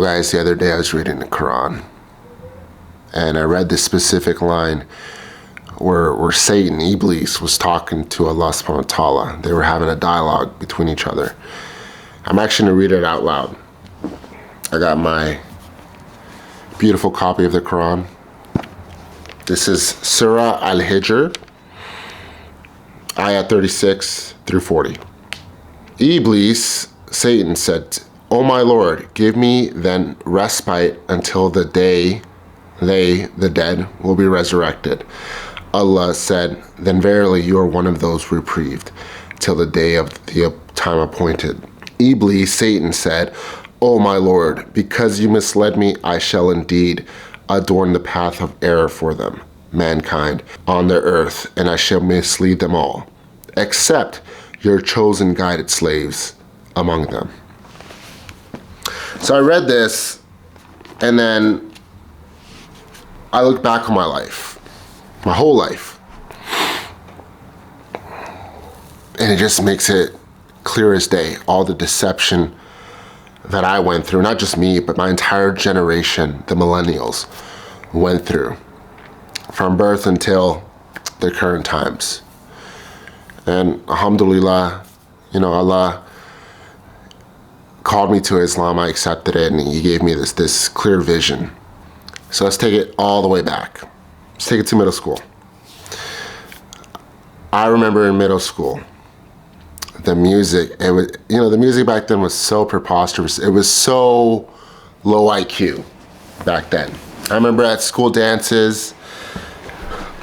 Guys, the other day I was reading the Qur'an, and I read this specific line where Satan, Iblis, was talking to Allah subhanahu wa ta'ala. They were having a dialogue between each other. I'm actually going to read it out loud. I got my beautiful copy of the Qur'an. This is Surah Al-Hijr, ayah 36 through 40. Iblis, Satan, said, "O my Lord, give me then respite until the day they, the dead, will be resurrected." Allah said, "Then verily you are one of those reprieved till the day of the time appointed." Iblis, Satan, said, "O my Lord, because you misled me, I shall indeed adorn the path of error for them, mankind, on the earth, and I shall mislead them all, except your chosen guided slaves among them." So I read this, and then I look back on my life, my whole life, and it just makes it clear as day, all the deception that I went through, not just me, but my entire generation, the Millennials, went through, from birth until the current times. And alhamdulillah, Allah called me to Islam, I accepted it, and He gave me this clear vision. So let's take it all the way back. Let's take it to middle school. I remember in middle school, the music, the music back then was so preposterous. It was so low IQ back then. I remember at school dances,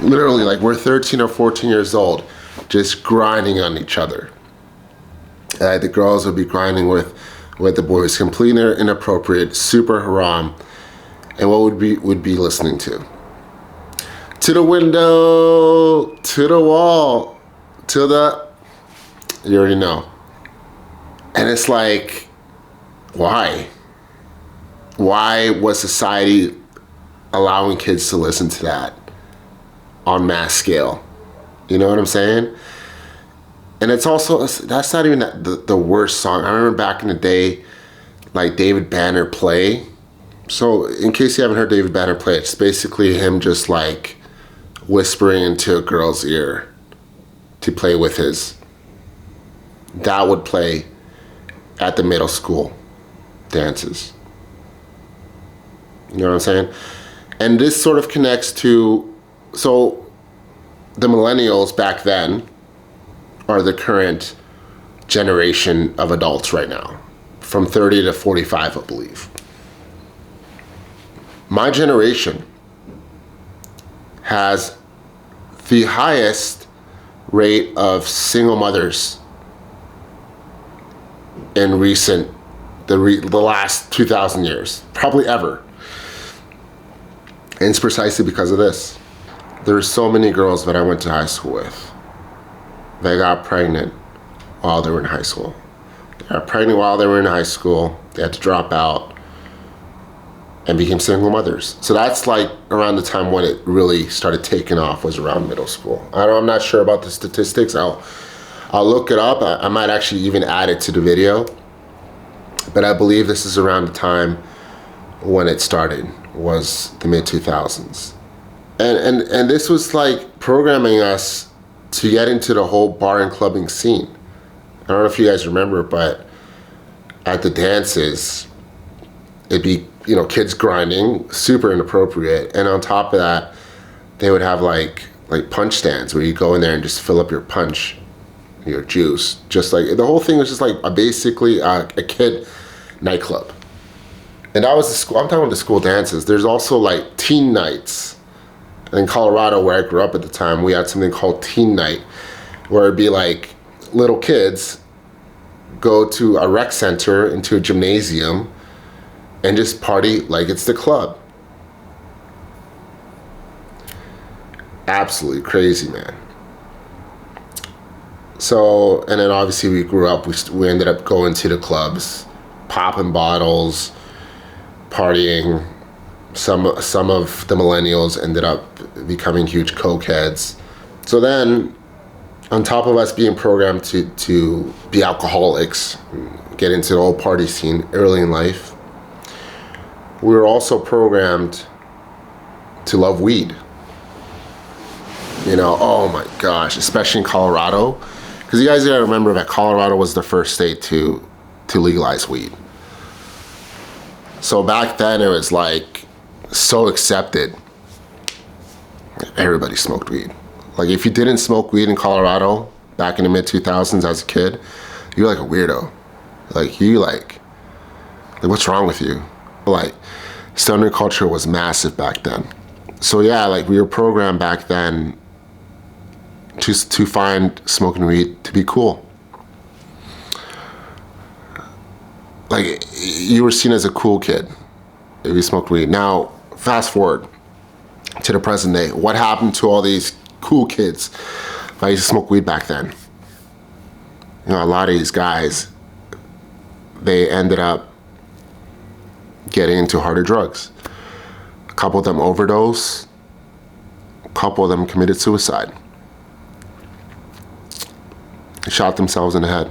literally like we're 13 or 14 years old, just grinding on each other. The girls would be grinding with the boys, completely inappropriate, super haram. And what would be listening to? To the window, to the wall, to the, you already know. And it's like, why? Why was society allowing kids to listen to that on mass scale? You know what I'm saying? And it's also, that's not even the worst song. I remember back in the day, like David Banner Play. So in case you haven't heard David Banner Play, it's basically him just like whispering into a girl's ear to play with his. That would play at the middle school dances. You know what I'm saying? And this sort of connects to, so the Millennials back then are the current generation of adults right now, from 30 to 45, I believe. My generation has the highest rate of single mothers in the last 2,000 years, probably ever. And it's precisely because of this. There's so many girls that I went to high school with. They got pregnant while they were in high school. They got pregnant while they were in high school. They had to drop out and became single mothers. So that's like around the time when it really started taking off, was around middle school. I'm not sure about the statistics. I'll look it up. I might actually even add it to the video. But I believe this is around the time when it started, was the mid-2000s. And this was like programming us to get into the whole bar and clubbing scene. I don't know if you guys remember, but at the dances, it'd be, kids grinding, super inappropriate. And on top of that, they would have like punch stands where you go in there and just fill up your punch, your juice. Just like, the whole thing was just like basically a kid nightclub. And that was the school, I'm talking about the school dances. There's also like teen nights. In Colorado, where I grew up at the time, we had something called Teen Night, where it'd be like little kids go to a rec center, into a gymnasium, and just party like it's the club. Absolutely crazy, man. So, and then obviously we grew up, we ended up going to the clubs, popping bottles, partying. Some of the Millennials ended up becoming huge coke heads. So then, on top of us being programmed to be alcoholics, get into the whole party scene early in life, we were also programmed to love weed. You know, oh my gosh, especially in Colorado. Because you guys gotta remember that Colorado was the first state to legalize weed. So back then it was like so accepted. Everybody smoked weed. Like if you didn't smoke weed in Colorado back in the mid-2000s as a kid, you're like a weirdo. Like what's wrong with you? Like stoner culture was massive back then. So yeah, like we were programmed back then to find smoking weed to be cool. Like you were seen as a cool kid if you smoked weed. Now fast forward to the present day. What happened to all these cool kids that used to smoke weed back then? You know, a lot of these guys, they ended up getting into harder drugs. A couple of them overdosed. A couple of them committed suicide. They shot themselves in the head.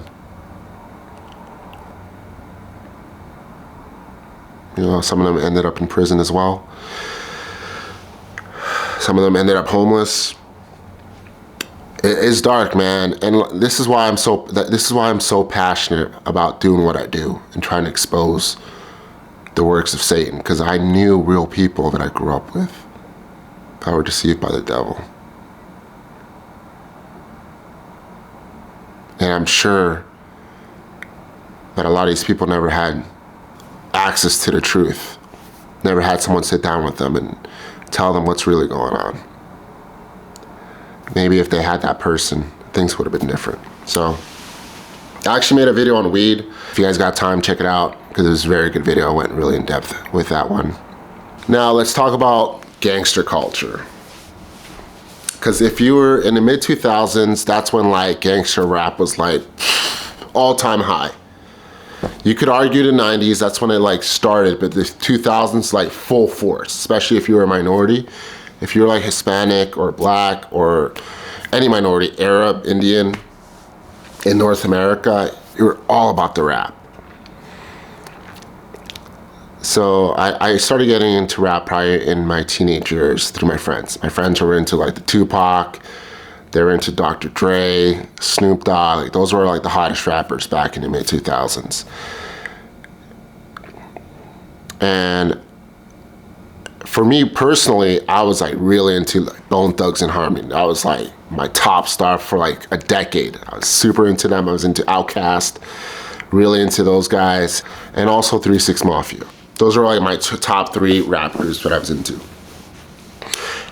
You know, some of them ended up in prison as well. Some of them ended up homeless. It's dark, man, and this is why I'm so passionate about doing what I do and trying to expose the works of Satan, because I knew real people that I grew up with that were deceived by the devil. And I'm sure that a lot of these people never had access to the truth, never had someone sit down with them and tell them what's really going on. Maybe if they had that person, things would have been different. So I actually made a video on weed. If you guys got time, check it out, because it was a very good video. I went really in depth with that one. Now let's talk about gangster culture. Because if you were in the mid-2000s, that's when like gangster rap was like all-time high. You could argue the 90s, that's when it like started, but the 2000s like full force, especially if you were a minority. If you're like Hispanic or black or any minority, Arab, Indian, in North America, you were all about the rap. So I started getting into rap probably in my teenage years through my friends. My friends were into like the Tupac, they were into Dr. Dre, Snoop Dogg. Like those were like the hottest rappers back in the mid-2000s. And for me personally, I was like really into like Bone Thugs and Harmony. That was like my top star for like a decade. I was super into them. I was into Outkast, really into those guys, and also 3 6 Mafia. Those are like my top 3 rappers that I was into.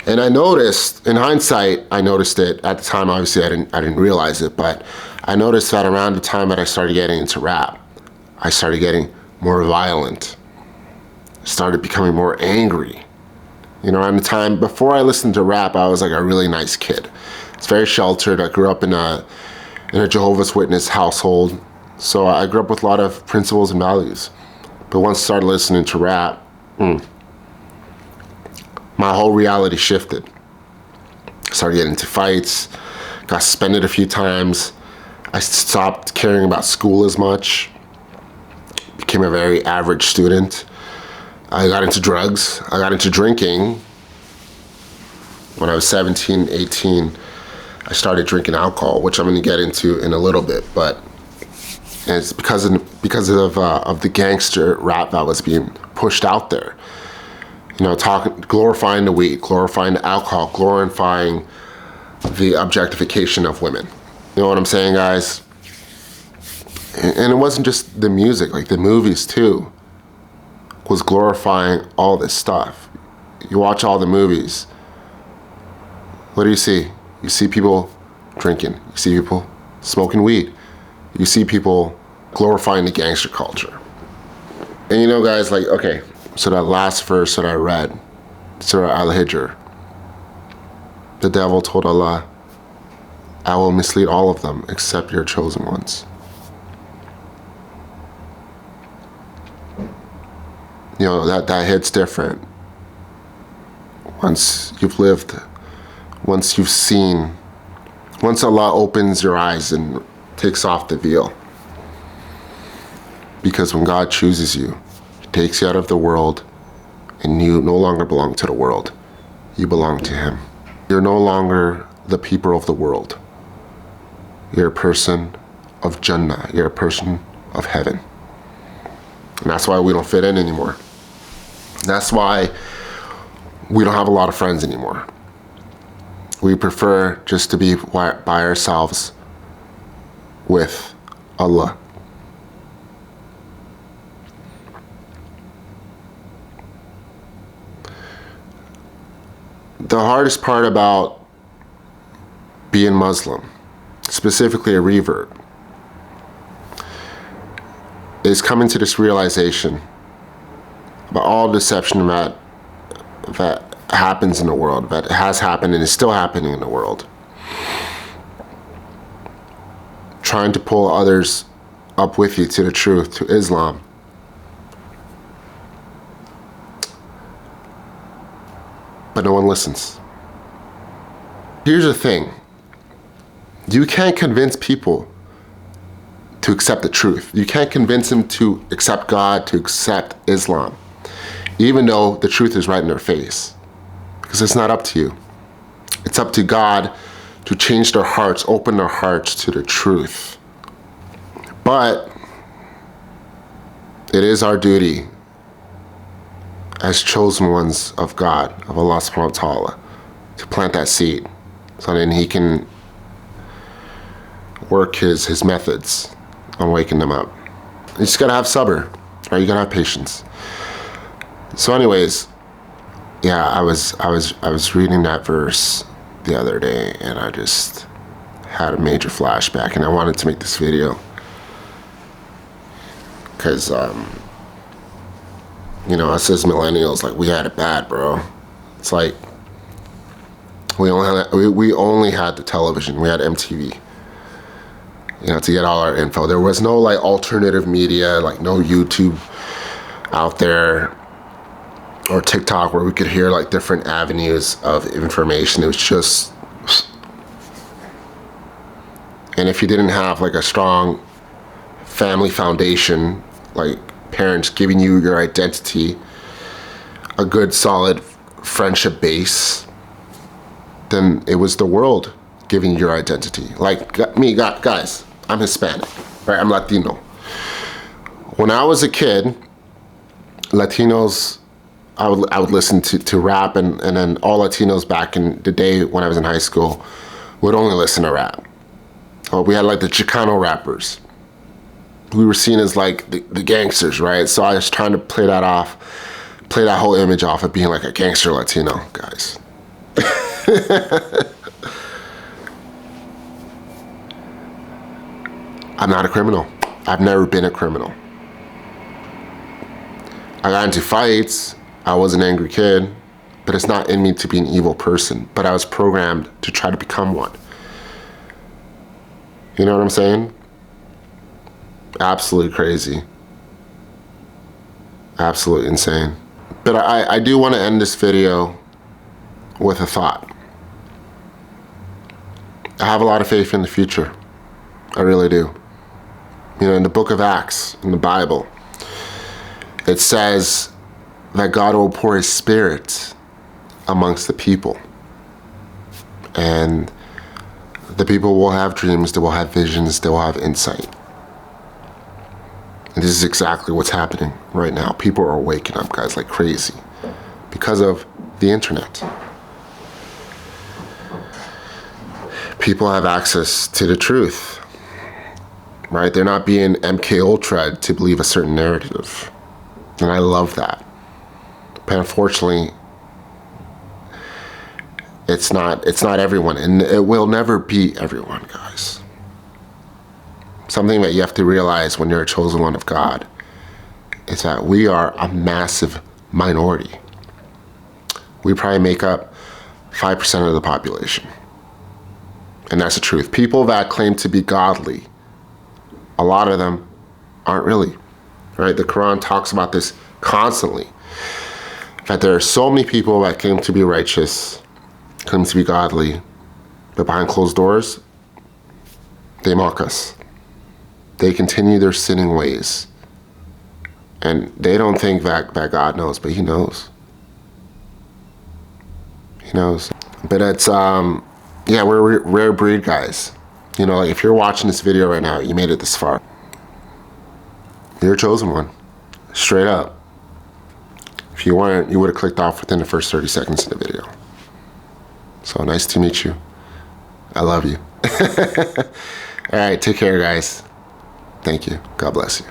And I noticed, in hindsight, I noticed it at the time. Obviously, I didn't realize it, but I noticed that around the time that I started getting into rap, I started getting more violent. Started becoming more angry. You know, around the time before I listened to rap, I was like a really nice kid. It's very sheltered. I grew up in a Jehovah's Witness household, so I grew up with a lot of principles and values. But once I started listening to rap, my whole reality shifted. I started getting into fights, got suspended a few times. I stopped caring about school as much, became a very average student. I got into drugs. I got into drinking. When I was 17, 18, I started drinking alcohol, which I'm going to get into in a little bit. But it's because of the gangster rap that was being pushed out there. You know, glorifying the weed, glorifying the alcohol, glorifying the objectification of women. You know what I'm saying, guys? And it wasn't just the music, like the movies too was glorifying all this stuff. You watch all the movies. What do you see? You see people drinking. You see people smoking weed. You see people glorifying the gangster culture. And you know, guys, like, okay, so that last verse that I read, Surah Al-Hijr, the devil told Allah, I will mislead all of them except your chosen ones. You know, that hits different. Once you've lived, once you've seen, once Allah opens your eyes and takes off the veil. Because when God chooses you, He takes you out of the world and you no longer belong to the world. You belong to him. You're no longer the people of the world. You're a person of Jannah. You're a person of heaven. And that's why we don't fit in anymore. That's why we don't have a lot of friends anymore. We prefer just to be by ourselves with Allah. The hardest part about being Muslim, specifically a revert, is coming to this realization about all deception that happens in the world, that has happened and is still happening in the world. Trying to pull others up with you to the truth, to Islam. But no one listens. Here's the thing. You can't convince people to accept the truth. You can't convince them to accept God, to accept Islam, even though the truth is right in their face. Because it's not up to you. It's up to God to change their hearts, open their hearts to the truth. But it is our duty as chosen ones of God, of Allah subhanahu wa ta'ala, to plant that seed so then he can work his methods on waking them up. You just gotta have sabr, right? You gotta have patience. So anyways, yeah, I was reading that verse the other day and I just had a major flashback and I wanted to make this video because you know, us as millennials, like, we had it bad, bro. It's like we only had the television. We had MTV, you know, to get all our info. There was no like alternative media, like no YouTube out there or TikTok where we could hear like different avenues of information. It was just, and if you didn't have like a strong family foundation, like parents giving you your identity, a good solid friendship base, then it was the world giving you your identity. Like me, guys, I'm Hispanic, right? I'm Latino. When I was a kid, Latinos, I would listen to rap, and then all Latinos back in the day when I was in high school would only listen to rap. We had like the Chicano rappers. We were seen as like the gangsters, right? So I was trying to play that whole image off of being like a gangster Latino, guys. I'm not a criminal. I've never been a criminal. I got into fights. I was an angry kid, but it's not in me to be an evil person. But I was programmed to try to become one. You know what I'm saying? Absolutely crazy. Absolutely insane. But I do want to end this video with a thought. I have a lot of faith in the future. I really do. You know, in the book of Acts, in the Bible, it says that God will pour his spirit amongst the people. And the people will have dreams, they will have visions, they will have insight. And this is exactly what's happening right now. People are waking up, guys, like crazy because of the internet. People have access to the truth, right? They're not being MK Ultra to believe a certain narrative. And I love that. But unfortunately, it's not everyone, and it will never be everyone, guys. Something that you have to realize when you're a chosen one of God is that we are a massive minority. We probably make up 5% of the population. And that's the truth. People that claim to be godly, a lot of them aren't really, right? The Quran talks about this constantly. That there are so many people that claim to be righteous, claim to be godly, but behind closed doors, they mock us. They continue their sinning ways. And they don't think that God knows, but he knows. He knows. But it's, yeah, we're a rare breed, guys. You know, like if you're watching this video right now, you made it this far. You're a chosen one. Straight up. If you weren't, you would have clicked off within the first 30 seconds of the video. So nice to meet you. I love you. All right, take care, guys. Thank you. God bless you.